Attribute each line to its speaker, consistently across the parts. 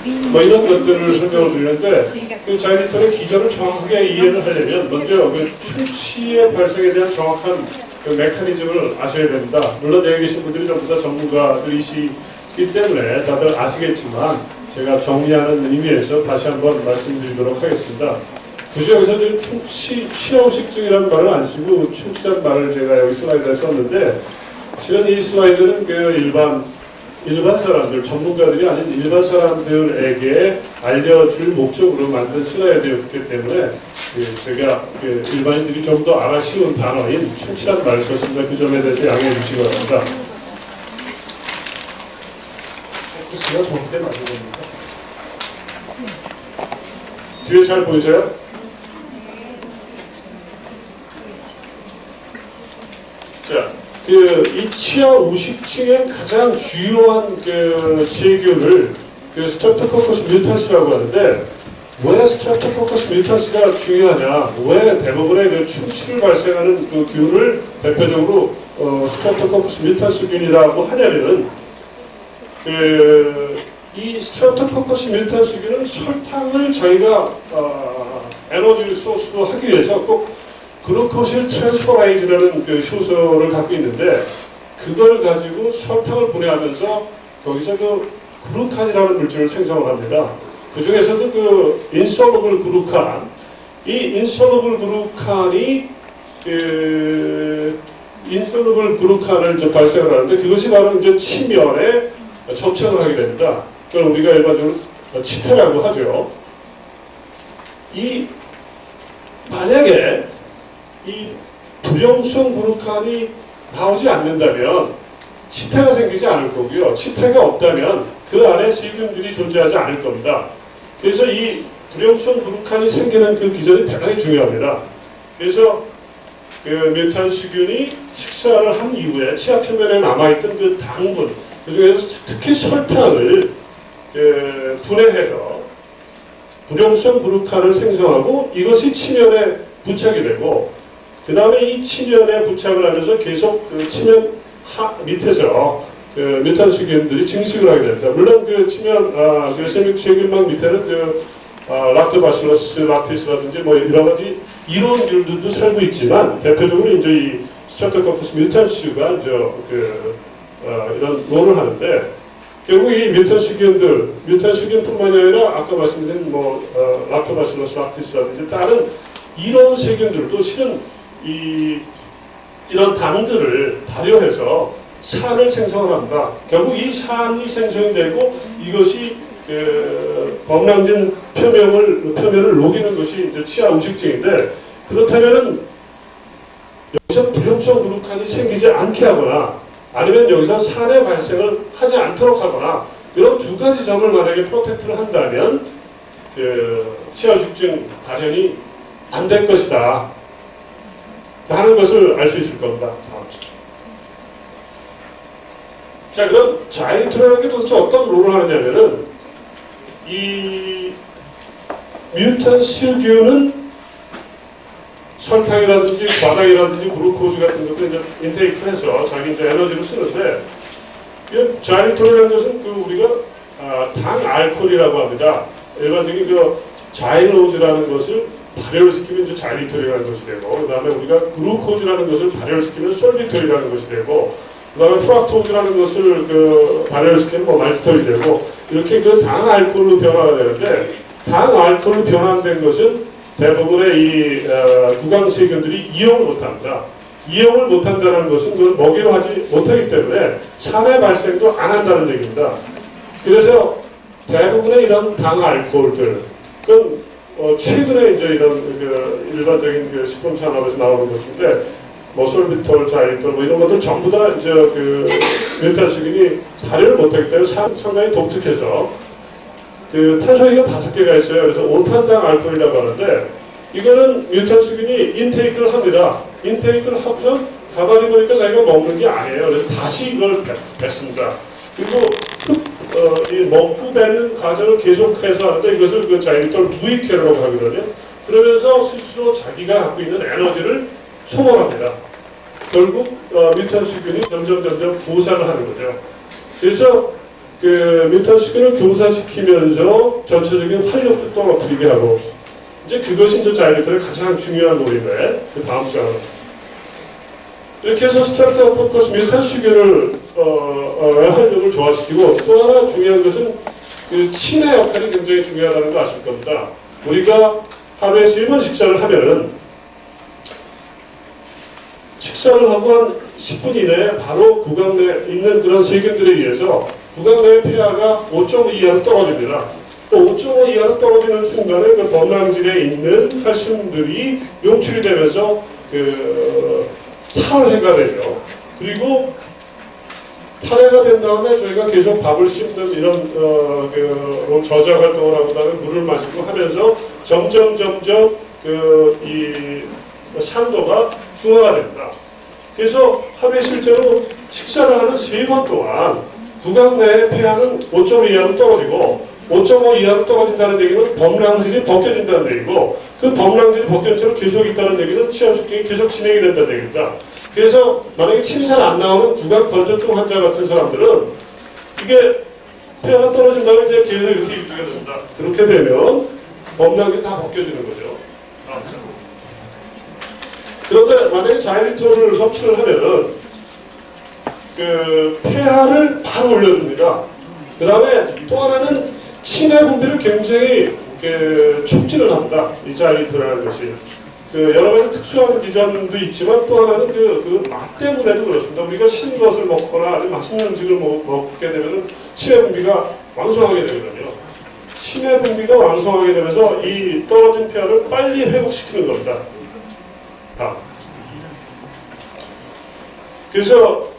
Speaker 1: 뭐 이런 것들을 설명을 드리는데 그 자이리톨의 기전을 정확하게 이해를 하려면 먼저 그 충치의 발생에 대한 정확한 그 메커니즘을 아셔야 됩니다. 물론 여기 계신 분들이 전부 다 전문가들이시기 때문에 다들 아시겠지만 제가 정리하는 의미에서 다시 한번 말씀드리도록 하겠습니다. 굳이 여기서 지금 충치, 취하우식증이라는 말을 안 쓰고 충치라는 말을 제가 여기 슬라이드에 썼는데 실은 이 슬라이드는 그 일반 사람들, 전문가들이 아닌 일반 사람들에게 알려줄 목적으로 만든 슬라이드였기 때문에 제가 일반인들이 좀 더 알아 쉬운 단어인 충치라는 말을 썼습니다. 그 점에 대해서 양해해 주시기 바랍니다. 포커스가 좋게 맞은 겁니다. 뒤에 잘 보이세요? 자, 이 치아 우식증의 가장 주요한 세균을 스트랩토코커스 뮤탄스라고 하는데 왜 스트랩토코커스 뮤탄스가 중요하냐? 왜 대부분의 충치를 발생하는 그 균을 대표적으로 스트랩토코커스 뮤탄스균이라고 하냐면은 이 스트랩토코커스 뮤탄스균은 설탕을 자기가 에너지 소스로 하기 위해서 꼭 글루코실 트랜스퍼라이즈라는 효소를 갖고 있는데 그걸 가지고 설탕을 분해하면서 거기서 글루칸이라는 물질을 생성을 합니다. 그 중에서도 인솔러블 글루칸, 이 인솔러블 글루칸이 인솔러블 글루칸을 발생을 하는데 그것이 바로 이제 치면에 접착을 하게 됩니다. 그걸 우리가 일반적으로 치태라고 하죠. 만약에 이 불용성 글루칸이 나오지 않는다면 치태가 생기지 않을 거고요. 치태가 없다면 그 안에 세균들이 존재하지 않을 겁니다. 그래서 이 불용성 글루칸이 생기는 그 기전이 대단히 중요합니다. 그래서 뮤탄스균이 식사를 한 이후에 치아 표면에 남아있던 그 당분, 그 중에서 특히 설탕을 분해해서 불용성 글루칸을 생성하고 이것이 치면에 부착이 되고 그 다음에 이 치면에 부착을 하면서 계속 치면 밑에서 뮤탄스균들이 증식을 하게 됩니다. 물론 치면 세균막 밑에는 락토바실러스 락티스라든지 뭐 여러 가지 이론들도 살고 있지만 대표적으로 이제 이 스트랩토코커스 뮤탄스가 이런 롤을 하는데 결국 이 뮤탄스균뿐만이 아니라 아까 말씀드린 락토바실러스 락티스라든지 다른 이런 세균들도 실은 이런 당들을 발효해서 산을 생성을 합니다. 결국 이 산이 생성이 되고 이것이 범랑진 표면을 녹이는 것이 이제 치아 우식증인데 그렇다면은 여기서 불용성 글루칸이 생기지 않게 하거나 아니면 여기서 산의 발생을 하지 않도록 하거나 이런 두 가지 점을 만약에 프로텍트를 한다면 치아 우식증 발현이 안 될 것이다 하는 것을 알 수 있을 겁니다. 자, 그럼 자이리톨이라는 게 도대체 어떤 롤을 하느냐면은 이 뮤탄스균은 설탕이라든지 과당이라든지 글루코즈 같은 것들 이제 인테이크를 해서 자기 이제 에너지를 쓰는데 자이리톨이라는 것은 우리가 당 알코올이라고 합니다. 일반적인 자이로즈라는 것을 발효를 시키면 이제 자이리톨이라는 것이 되고 그 다음에 우리가 글루코즈라는 것을 발효를 시키면 솔비톨이라는 것이 되고 그 다음에 프락토즈라는 것을 발효를 시키면 말티톨이 되고 이렇게 당 알코올로 변화가 되는데 당 알코올로 변환된 것은 대부분의 이 구강세균들이 이용을 못합니다. 이용을 못한다는 것은 그걸 먹이로 하지 못하기 때문에 산의 발생도 안 한다는 얘기입니다. 그래서 대부분의 이런 당 알코올들 최근에 이제 이런 일반적인 식품 산업에서 나오는 것인데 솔비톨, 자이리톨 이런 것들 전부 다 이제 뮤탄스균이 발효를 못하기 때문에 상당히 독특해서 탄소이가 5개가 있어요. 그래서 5탄당 알코올이라고 하는데 이거는 뮤탄스균이 인테이크를 합니다. 인테이크를 하고서 가만히 보니까 자기가 먹는 게 아니에요. 그래서 다시 이걸 뱉습니다. 그리고 이 먹고 뱉는 과정을 계속해서 하는데 이것을 자이리톨 무익회로라고 하거든요. 그러면서 스스로 자기가 갖고 있는 에너지를 소모합니다. 결국 뮤탄스균이 점점 보상을 하는 거죠. 그래서 그 뮤탄수균을 교사시키면서 전체적인 활력도 떨어뜨리게 하고, 이제 그것이 이제 자이리톨의 가장 중요한 놀인데, 그 다음 장. 이렇게 해서 스타트 오브 포커스 뮤탄수균을 활력을 조화시키고, 또 하나 중요한 것은 그 침의 역할이 굉장히 중요하다는 거 아실 겁니다. 우리가 하루에 1번 식사를 하면은 식사를 하고 한 10분 이내에 바로 구강 내에 있는 그런 세균들에 의해서 구강 내의 pH가 5.5 이하로 떨어집니다. 또 5.5 이하로 떨어지는 순간에 그 범랑질에 있는 칼슘들이 용출이 되면서 그 탈해가 되죠. 그리고 탈해가 된 다음에 저희가 계속 밥을 씹는 이런 저작 활동을 하고 다음에 물을 마시고 하면서 점점 이 산도가 중화가 됩니다. 그래서 하루에 실제로 식사를 하는 3번 동안 구강 내의 pH는 5.5 이하로 떨어지고 5.5 이하로 떨어진다는 얘기는 범랑질이 벗겨진다는 얘기고 그 범랑질이 벗겨진 채로 계속 있다는 얘기는 치아숙증이 계속 진행이 된다는 얘기입니다. 그래서 만약에 침이 잘 안 나오는 구강 건조증 환자 같은 사람들은 이게 pH가 떨어진다면 이제 계속 이렇게 유지가 됩니다. 그렇게 되면 범랑질이 다 벗겨지는 거죠. 그런데 만약에 자일리톨을 섭취를 하면은 그 pH를 바로 올려줍니다. 그 다음에 또 하나는 침의 분비를 굉장히 촉진을 합니다. 이 자일리톨이라는 것이. 여러 가지 특수한 기전도 있지만 또 하나는 그 맛 때문에도 그렇습니다. 우리가 신 것을 먹거나 아주 맛있는 음식을 먹게 되면 침의 분비가 왕성하게 되거든요. 침의 분비가 왕성하게 되면서 이 떨어진 pH를 빨리 회복시키는 겁니다. 다음. 그래서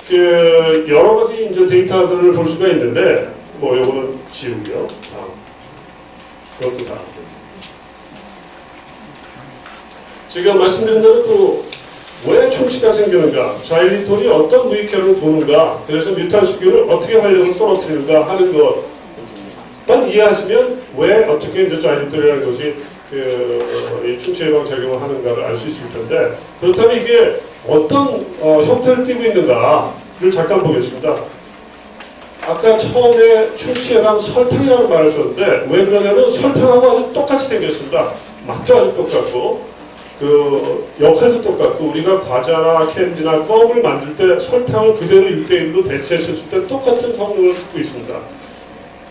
Speaker 1: 여러 가지 이제 데이터들을 볼 수가 있는데 뭐 요거는 지우고요. 다음. 그것도 다음. 제가 말씀드린 대로 또 왜 충치가 생기는가, 자일리톨이 어떤 무익혈을 도는가, 그래서 뮤탄수균을 어떻게 활력을 떨어뜨리는가 하는 것만 이해하시면 왜 어떻게 이제 자일리톨이라는 것이 이 충치 예방 작용을 하는가를 알 수 있을 텐데, 그렇다면 이게 어떤 형태를 띠고 있는가를 잠깐 보겠습니다. 아까 처음에 충치 예방 설탕이라는 말을 썼는데 왜 그러냐면 설탕하고 아주 똑같이 생겼습니다. 맛도 아주 똑같고 그 역할도 똑같고 우리가 과자나 캔디나 껌을 만들 때 설탕을 그대로 1대1로 대체했을 때 똑같은 성능을 갖고 있습니다.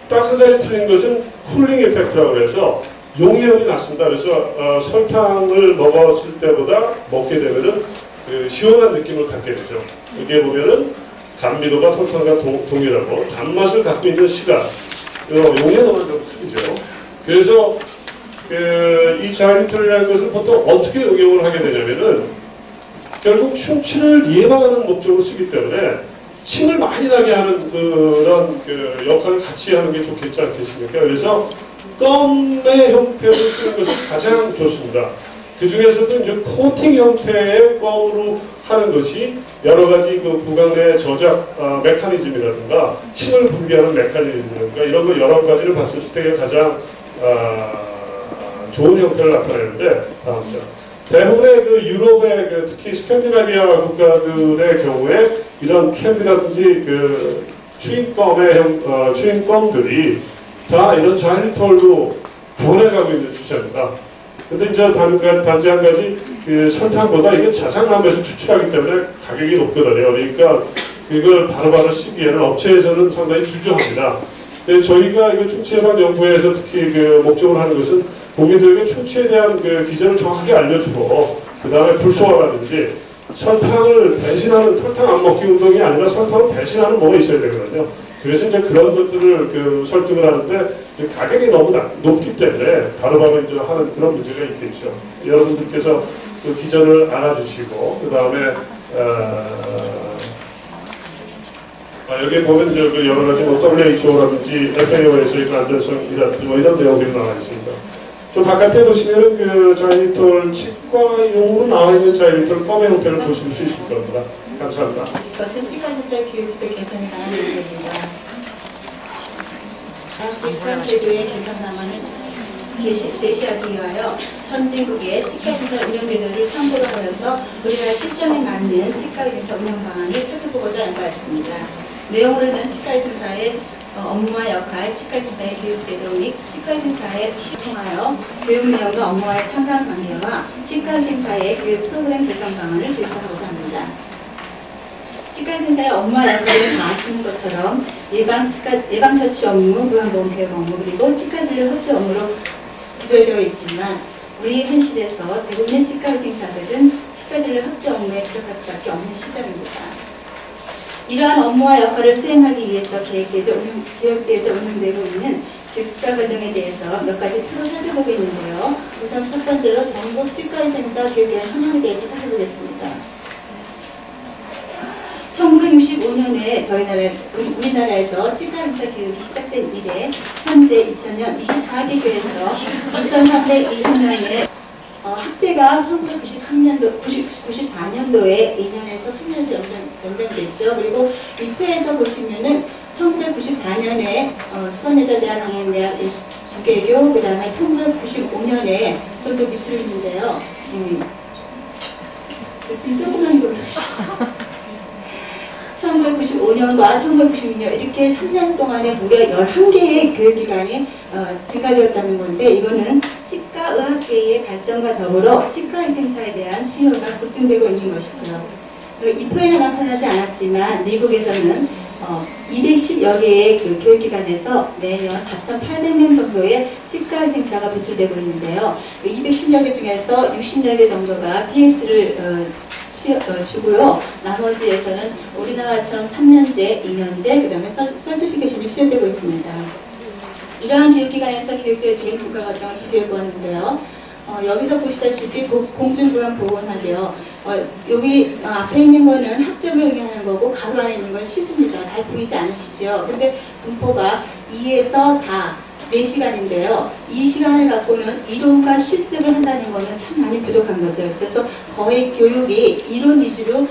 Speaker 1: 딱 한 가지 틀린 것은 쿨링 에펙트라고 해서 용해염이 났습니다. 그래서 설탕을 먹었을 때보다 먹게 되면은 시원한 느낌을 갖게 되죠. 여기에 보면은 감미도가 설탕과 동일하고 단맛을 갖고 있는 시간, 용해염은 좀 틀리죠. 그래서 이 자일리톨이라는 것을 보통 어떻게 응용을 하게 되냐면은 결국 충치를 예방하는 목적으로 쓰기 때문에 침을 많이 나게 하는 그런 역할을 같이 하는 게 좋겠지 않겠습니까? 그래서 껌의 형태로 쓰는 것이 가장 좋습니다. 그 중에서도 이제 코팅 형태의 껌으로 하는 것이 여러 가지 그 구강 내 저작 메커니즘이라든가 침을 분비하는 메커니즘이라든가 이런 거 여러 가지를 봤을 때 가장 좋은 형태를 나타내는데 다음 장. 대부분의 그 유럽의 특히 스칸디나비아 국가들의 경우에 이런 캔이라든지 그 추잉껌들이 다 이런 자일리톨로 변해가고 있는 추세입니다. 근데 이제 단지 한 가지 그 설탕보다 이게 자작나무에서 추출하기 때문에 가격이 높거든요. 그러니까 이걸 바로바로 쓰기에는 업체에서는 상당히 주저합니다. 저희가 이거 충치예방연구회에서 특히 그 목적으로 하는 것은 국민들에게 충치에 대한 그 기전을 정확하게 알려주고 그 다음에 불소화라든지 설탕을 대신하는 설탕 안 먹기 운동이 아니라 설탕을 대신하는 뭐가 있어야 되거든요. 그래서 이제 그런 것들을 설득을 하는데 가격이 너무 높기 때문에 바로바로 이제 하는 그런 문제가 있겠죠. 여러분들께서 그 기전을 알아주시고 그 다음에 여기 보면 이제 그 여러 가지 뭐 WHO라든지 FAO에서의 그 안전성이라든지 뭐 이런 내용들이 나와 있습니다. 좀 바깥에 보시면은 그 자일리톨 치과용으로 나와 있는 자일리톨 껌의 형태를 보실 수 있을 겁니다. 감사합니다.
Speaker 2: 이것은 치과시설 교육제 개선에 관한 내용입니다. 치과 제도의 개선안을 제시하기 위하여 선진국의 치과시설 운영 제도를 참고로 하여서 우리나라 실정에 맞는 치과의사 운영 방안을 살펴보고자 연구하였습니다. 내용으로는 치과의사사의 업무와 역할, 치과의사의 교육제도 및 치과의사의 통하여 교육 내용과 업무와의 상관관계와 치과의사의 교육 프로그램 개선 방안을 제시하고자 합니다. 치과의사의 업무와 역할을 다 아시는 것처럼 예방처치 업무, 보건보험교육 업무, 그리고 치과진료 협조 업무로 구별되어 있지만 우리 현실에서 대부분의 치과의사들은 치과진료 협조 업무에 주력할 수밖에 없는 시점입니다. 이러한 업무와 역할을 수행하기 위해서 계획되어 운영되고 있는 교육과정에 대해서 몇 가지 표로 살펴보고 있는데요. 우선 첫 번째로 전국 치과의사 교육의 현황에 대해서 살펴보겠습니다. 1965년에 우리나라에서 치과의사 교육이 시작된 이래 현재 2000년 24개 교에서 2320명의 학제가 1994년도에 2년에서 3년도 연장됐죠. 그리고 이 표에서 보시면은 1994년에 수원여자대학, 강양대학 2개교, 그 다음에 1995년에 좀 더 밑으로 있는데요. 교수님 조금만 보여주시죠. 1995년과 1996년 이렇게 3년 동안에 무려 11개의 교육기관이 증가되었다는 건데 이거는 치과의학계의 발전과 더불어 치과의생사에 대한 수요가 급증되고 있는 것이죠. 이 표에는 나타나지 않았지만 미국에서는 210여 개의 그 교육기관에서 매년 4,800명 정도의 치과의생사가 배출되고 있는데요. 210여 개 중에서 60여 개 정도가 PS를 주고요. 나머지에서는 우리나라처럼 3년제, 2년제, 그 다음에 설티피케이션이 수여되고 있습니다. 이러한 교육기관에서 교육되어지는 교과과정을 비교해보았는데요. 여기서 보시다시피 공중보건보건학이요. 여기 앞에 있는 거는 학점을 의미하는 거고 가로 안에 있는 건 시수입니다. 잘 보이지 않으시죠? 근데 분포가 2에서 4, 4시간인데요. 이 시간을 갖고는 이론과 실습을 한다는 거는 참 많이 부족한 거죠. 그래서 거의 교육이 이론 위주로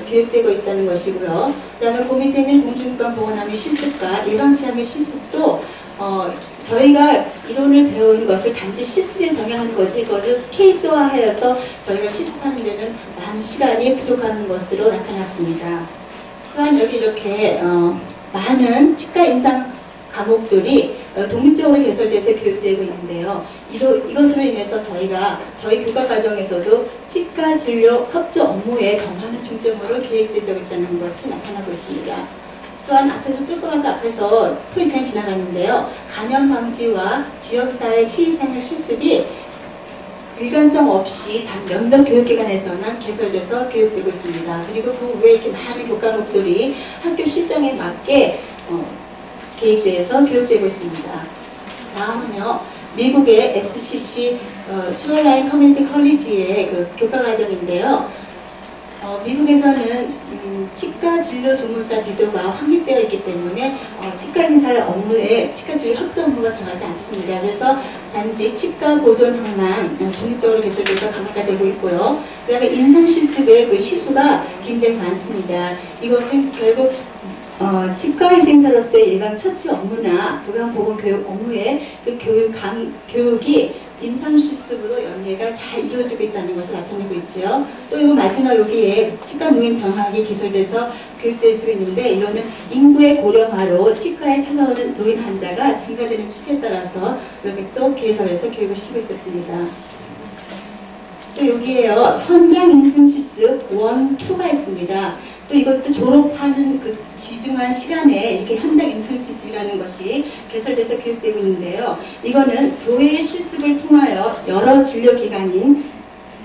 Speaker 2: 교육되고 있다는 것이고요. 그 다음에 그 밑에 있는 공중보건보건학의 실습과 예방치암의 실습도 저희가 이론을 배우는 것을 단지 실습에 적용하는 거지 이거를 케이스화하여서 저희가 실습하는 데는 많은 시간이 부족한 것으로 나타났습니다. 또한 여기 이렇게 많은 치과 임상 과목들이 독립적으로 개설돼서 교육되고 있는데요. 이것으로 인해서 저희 교과과정에서도 치과 진료 협조 업무에 더 많은 중점으로 계획되어 있다는 것이 나타나고 있습니다. 또한 앞에서 포인트를 지나갔는데요. 감염 방지와 지역사회 시의생활 실습이 일관성 없이 단 몇몇 교육기관에서만 개설돼서 교육되고 있습니다. 그리고 그 외에 이렇게 많은 교과목들이 학교 실정에 맞게 계획돼서 교육되고 있습니다. 다음은요. 미국의 SCC 슈얼라인 커뮤니티 컬리지의 그 교과과정인데요. 미국에서는 치과 진료 조무사 제도가 확립되어 있기 때문에 치과 의사의 업무에 치과 진료 협조 업무가 들어가지 않습니다. 그래서 단지 치과 보존학만 독립적으로 개설돼서 강의가 되고 있고요. 그 다음에 인상 실습의 그 시수가 굉장히 많습니다. 이것은 결국 치과의생사로서의 예방 처치 업무나 보건보건교육 업무의 그 교육이 임상실습으로 연계가 잘 이루어지고 있다는 것을 나타내고 있죠. 또 이 마지막 여기에 치과노인병학이 개설돼서 교육되어지고 있는데 이거는 인구의 고령화로 치과에 찾아오는 노인 환자가 증가되는 추세에 따라서 이렇게 또 개설해서 교육을 시키고 있었습니다. 또 여기에요. 현장 임상실습 1, 2가 있습니다. 또 이것도 졸업하는 그 귀중한 시간에 이렇게 현장 임상 실습이라는 것이 개설돼서 교육되고 있는데요. 이거는 교회의 실습을 통하여 여러 진료기관인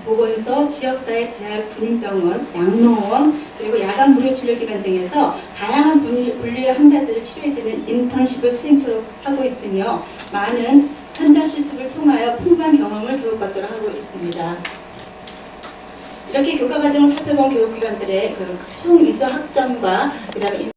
Speaker 2: 보건소, 지역사회, 재활, 군인병원, 양로원, 그리고 야간 무료 진료기관 등에서 다양한 분류의 환자들을 치료해주는 인턴십을 수행토록 하고 있으며 많은 현장 실습을 통하여 풍부한 경험을 교육받도록 하고 있습니다. 이렇게 교과과정을 살펴본 교육기관들의 그 총 이수 학점과 그 다음에